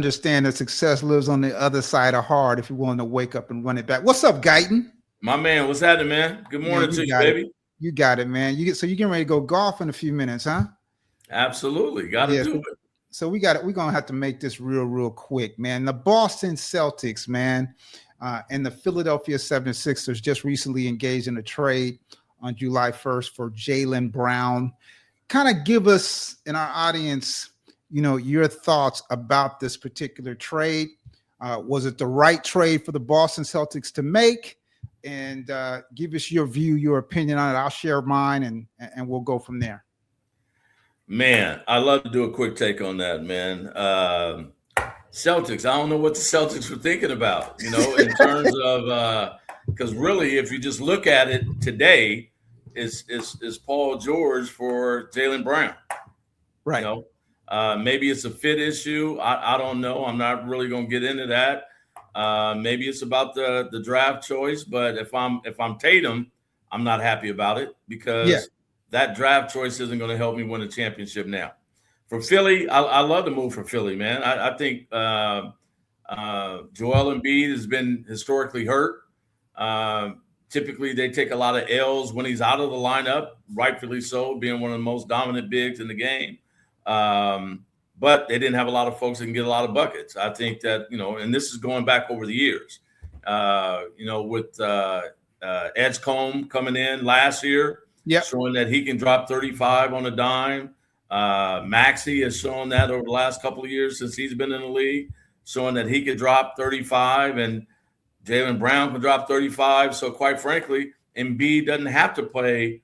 Understand that success lives on the other side of hard if you're willing to wake up and run it back. What's up, Guyton? My man, what's happening, man? Good morning to you, baby. You got it, man. So you're getting ready to go golf in a few minutes, huh? Absolutely. Got to do it. So we're going to have to make this real quick, man. The Boston Celtics, man, and the Philadelphia 76ers just recently engaged in a trade on July 1st for Jaylen Brown. Kind of give us in our audience, your thoughts about this particular trade. Was it the right trade for the Boston Celtics to make? And give us your view, your opinion on it. I'll share mine, and we'll go from there. Man, I'd love to do a quick take on that, man. Celtics, I don't know what the Celtics were thinking about, in terms of because really, if you just look at it today, is Paul George for Jaylen Brown, right? Maybe it's a fit issue. I don't know. I'm not really going to get into that. Maybe it's about the draft choice, but if I'm Tatum, I'm not happy about it because that draft choice isn't going to help me win a championship now. For Philly, I love the move for Philly, man. I think Joel Embiid has been historically hurt. Typically, they take a lot of L's when he's out of the lineup, rightfully so, being one of the most dominant bigs in the game. But they didn't have a lot of folks that can get a lot of buckets. I think that, and this is going back over the years, with Edgecombe coming in last year, showing that he can drop 35 on a dime. Maxey has shown that over the last couple of years since he's been in the league, showing that he could drop 35 and Jaylen Brown can drop 35. So quite frankly, Embiid doesn't have to play,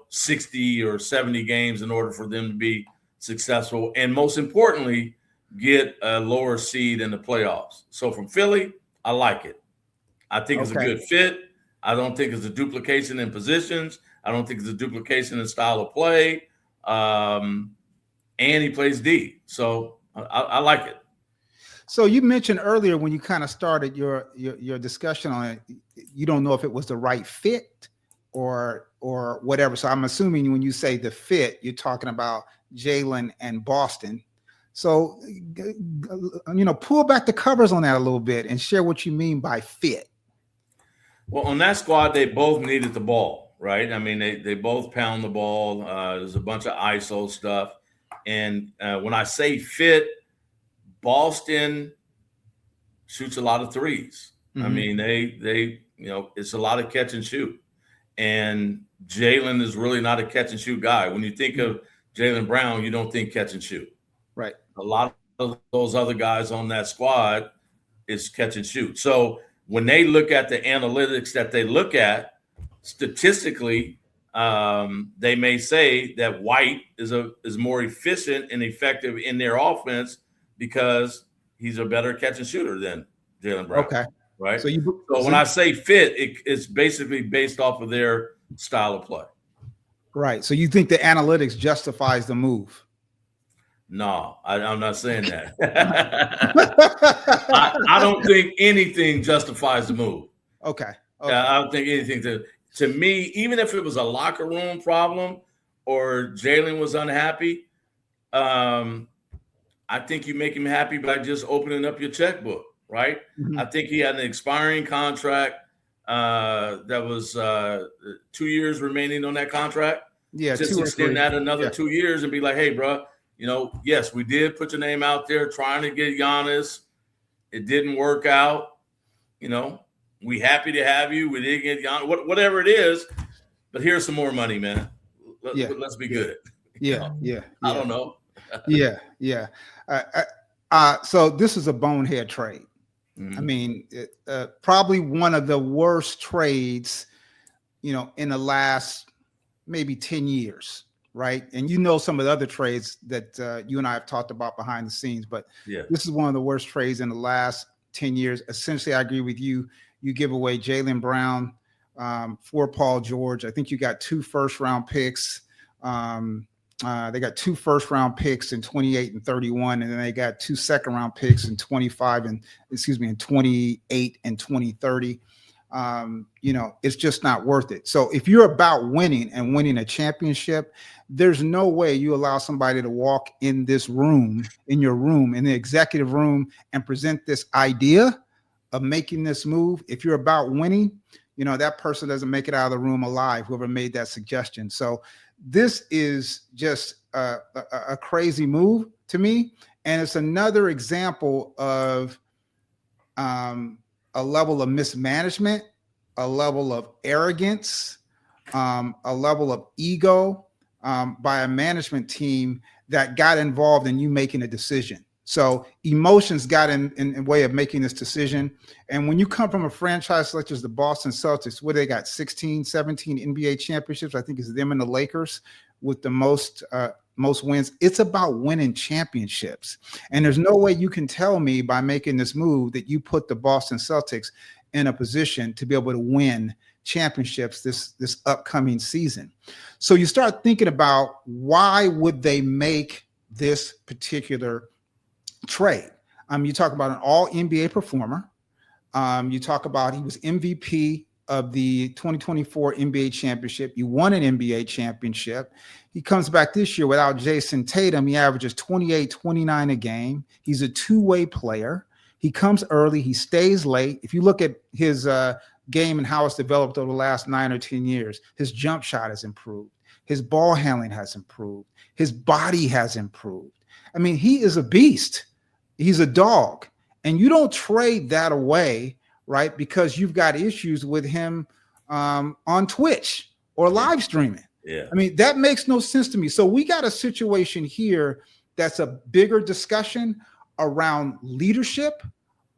60 or 70 games in order for them to be successful. And most importantly, get a lower seed in the playoffs. So from Philly, I like it. I think it's a good fit. I don't think it's a duplication in positions. I don't think it's a duplication in style of play. And he plays D. So I like it. So you mentioned earlier when you kind of started your discussion on it, you don't know if it was the right fit or whatever. So I'm assuming when you say the fit, you're talking about Jaylen and Boston. So, pull back the covers on that a little bit and share what you mean by fit. Well, on that squad, they both needed the ball, right? I mean, they both pound the ball. There's a bunch of ISO stuff. And when I say fit, Boston shoots a lot of threes. Mm-hmm. I mean, they it's a lot of catch and shoot. And Jaylen is really not a catch and shoot guy. When you think of Jaylen Brown, you don't think catch and shoot. Right. A lot of those other guys on that squad is catch and shoot. So when they look at the analytics that they look at, statistically, they may say that White is more efficient and effective in their offense because he's a better catch and shooter than Jaylen Brown. Okay. Right. So when I say fit, it's basically based off of their style of play. Right. So you think the analytics justifies the move? No, I'm not saying that. I don't think anything justifies the move. Okay. I don't think anything to me, even if it was a locker room problem or Jaylen was unhappy, I think you make him happy by just opening up your checkbook, right? Mm-hmm. I think he had an expiring contract that was 2 years remaining on that contract. Yeah, just extend that another 2 years and be like, hey, bro, yes, we did put your name out there trying to get Giannis. It didn't work out. We happy to have you. We didn't get Giannis, whatever it is. But here's some more money, man. Let's be good. Yeah. I don't know. Yeah. So this is a bonehead trade. Mm-hmm. I mean, probably one of the worst trades, in the last maybe 10 years, right? And some of the other trades that you and I have talked about behind the scenes, but this is one of the worst trades in the last 10 years. Essentially, I agree with you. You give away Jaylen Brown for Paul George. I think you got 2 first-round picks. They got 2 first-round picks in 28 and 31, and then they got 2 second-round picks in 28 and 2030. it's just not worth it. So if you're about winning and winning a championship, there's no way you allow somebody to walk in this room, in the executive room, and present this idea of making this move. If you're about winning, that person doesn't make it out of the room alive, whoever made that suggestion. So this is just a crazy move to me. And it's another example of a level of mismanagement, a level of arrogance, a level of ego by a management team that got involved in you making a decision. So emotions got in way of making this decision. And when you come from a franchise such as the Boston Celtics, where they got 16, 17 NBA championships, I think it's them and the Lakers with the most wins. It's about winning championships. And there's no way you can tell me by making this move that you put the Boston Celtics in a position to be able to win championships this upcoming season. So you start thinking about, why would they make this particular trade? You talk about an all NBA performer. You talk about, he was MVP of the 2024 NBA championship. You won an NBA championship. He comes back this year without Jason Tatum. He averages 28, 29 a game. He's a two-way player. He comes early. He stays late. If you look at his game and how it's developed over the last 9 or 10 years, his jump shot has improved. His ball handling has improved. His body has improved. I mean, he is a beast. He's a dog. And you don't trade that away, right? Because you've got issues with him on Twitch or live streaming. Yeah. I mean, that makes no sense to me. So we got a situation here that's a bigger discussion around leadership,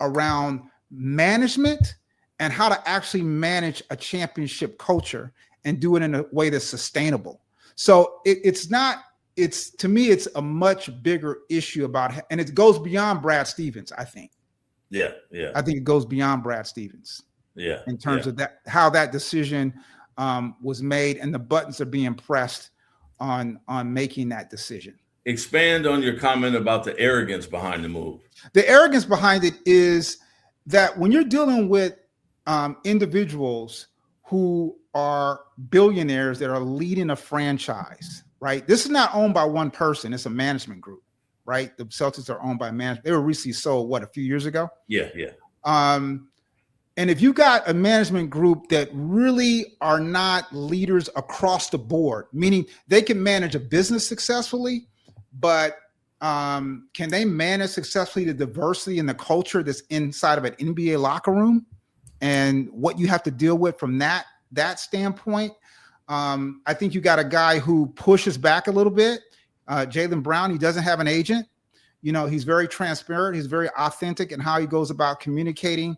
around management, and how to actually manage a championship culture and do it in a way that's sustainable. So to me, it's a much bigger issue and it goes beyond Brad Stevens, I think. Yeah. I think it goes beyond Brad Stevens. Yeah. In terms of that, how that decision was made and the buttons are being pressed on making that decision. Expand on your comment about the arrogance behind the move. The arrogance behind it is that when you're dealing with individuals who are billionaires that are leading a franchise, right? This is not owned by one person. It's a management group, right? The Celtics are owned by management. They were recently sold, a few years ago? Yeah. And if you got a management group that really are not leaders across the board, meaning they can manage a business successfully, but can they manage successfully the diversity and the culture that's inside of an NBA locker room and what you have to deal with from that standpoint? I think you got a guy who pushes back a little bit. Jaylen Brown, he doesn't have an agent. He's very transparent. He's very authentic in how he goes about communicating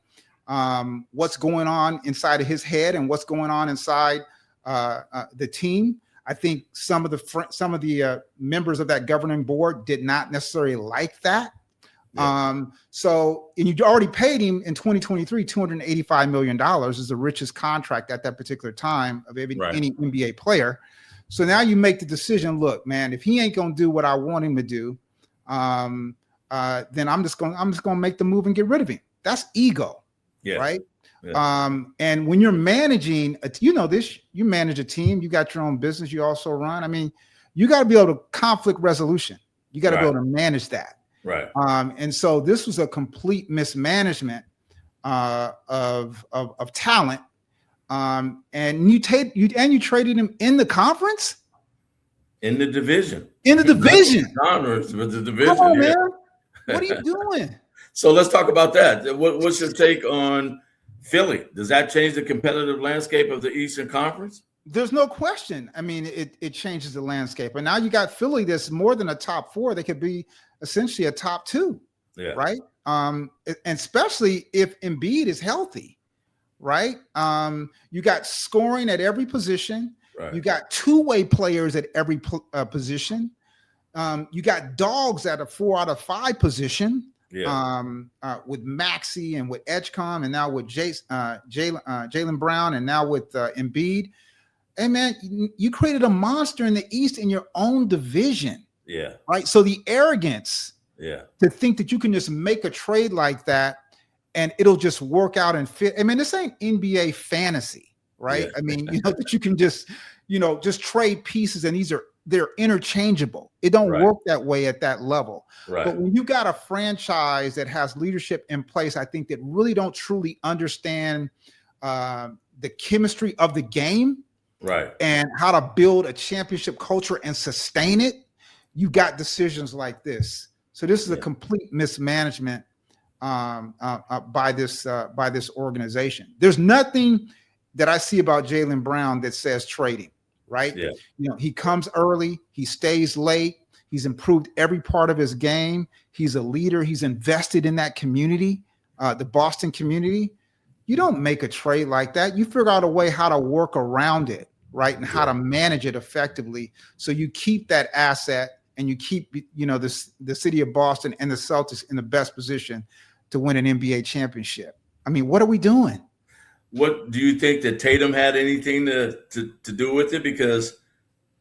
what's going on inside of his head and what's going on inside the team. I think some of the members of that governing board did not necessarily like that. Yeah. And you already paid him in 2023 $285 million, is the richest contract at that particular time of any NBA player. So now you make the decision, look, man, if he ain't gonna do what I want him to do, then I'm just gonna make the move and get rid of him. That's ego, right? Yeah. And when you're managing, you manage a team, you got your own business, you also run. I mean, you got to be able to conflict resolution. You got to be able to manage that. Right. And so this was a complete mismanagement of talent. And you traded him in the conference, in the division, Conference, but the division. Come on, man. What are you doing? So let's talk about that. What's your take on Philly? Does that change the competitive landscape of the Eastern Conference? There's no question. I mean, it changes the landscape. And now you got Philly that's more than a top four. They could be essentially a top two, right? And especially if Embiid is healthy, right? You got scoring at every position. Right. You got two-way players at every position. You got dogs at a 4 out of 5 position. Yeah. With Maxey and with Edgecombe, and now with Jaylen Brown, and now with Embiid. Hey man, you created a monster in the East in your own division. Yeah. Right. So the arrogance. Yeah. To think that you can just make a trade like that and it'll just work out and fit. I mean, this ain't NBA fantasy, right? Yeah. I mean, that you can just, just trade pieces, and they're interchangeable. It don't work that way at that level. Right. But when you got a franchise that has leadership in place, I think that really don't truly understand the chemistry of the game, right, and how to build a championship culture and sustain it, you got decisions like this. So this is a complete mismanagement by this organization. There's nothing that I see about Jaylen Brown that says trading, right? Yeah. He comes early, he stays late, he's improved every part of his game. He's a leader. He's invested in that community, the Boston community. You don't make a trade like that. You figure out a way how to work around it, right? And how to manage it effectively. So you keep that asset, and you keep, the city of Boston and the Celtics in the best position to win an NBA championship. I mean, what are we doing? What do you think that Tatum had anything to do with it? Because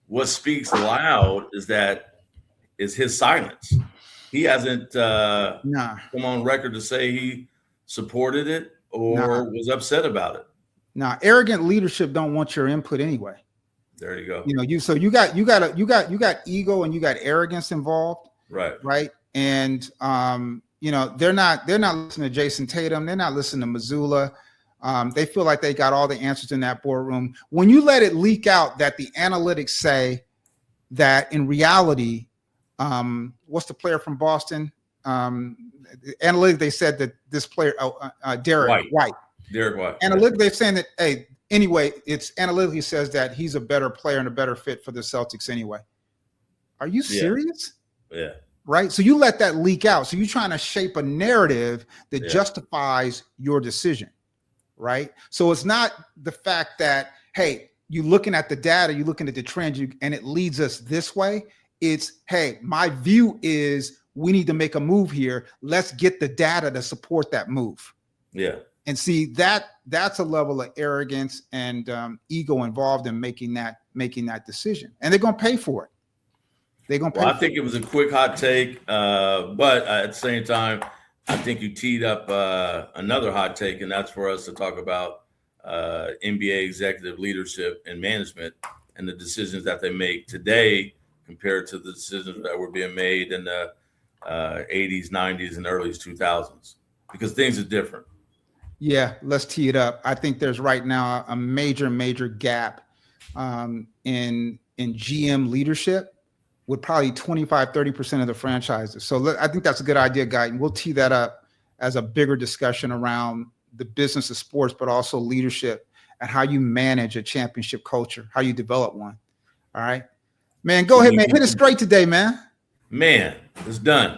what speaks loud is his silence. He hasn't come on record to say he supported it or was upset about it. Arrogant leadership don't want your input anyway. There you go. You got ego and you got arrogance involved. Right. And they're not listening to Jason Tatum. They're not listening to Missoula. They feel like they got all the answers in that boardroom. When you let it leak out that the analytics say that in reality, what's the player from Boston? Analytics, they said that this player, Derek White. Analytics, they're saying that, hey, anyway, it's analytically says that he's a better player and a better fit for the Celtics anyway. Are you serious? Yeah. Right. So you let that leak out. So you're trying to shape a narrative that justifies your decision. Right. So it's not the fact that, hey, you're looking at the data, you're looking at the trends, and it leads us this way. It's, hey, my view is we need to make a move here. Let's get the data to support that move. Yeah. And see, that's a level of arrogance and ego involved in making that decision. And they're going to pay for it. They're going to pay I think it was a quick hot take, but at the same time, I think you teed up another hot take, and that's for us to talk about NBA executive leadership and management and the decisions that they make today compared to the decisions that were being made in the 80s, 90s, and early 2000s, because things are different. Yeah, let's tee it up. I think there's right now a major gap in GM leadership with probably 25-30% of the franchises. So I think that's a good idea, Guyton. We'll tee that up as a bigger discussion around the business of sports, but also leadership and how you manage a championship culture, how you develop one. All right, man, go ahead, man. Hit it straight today, man. Man, it's done.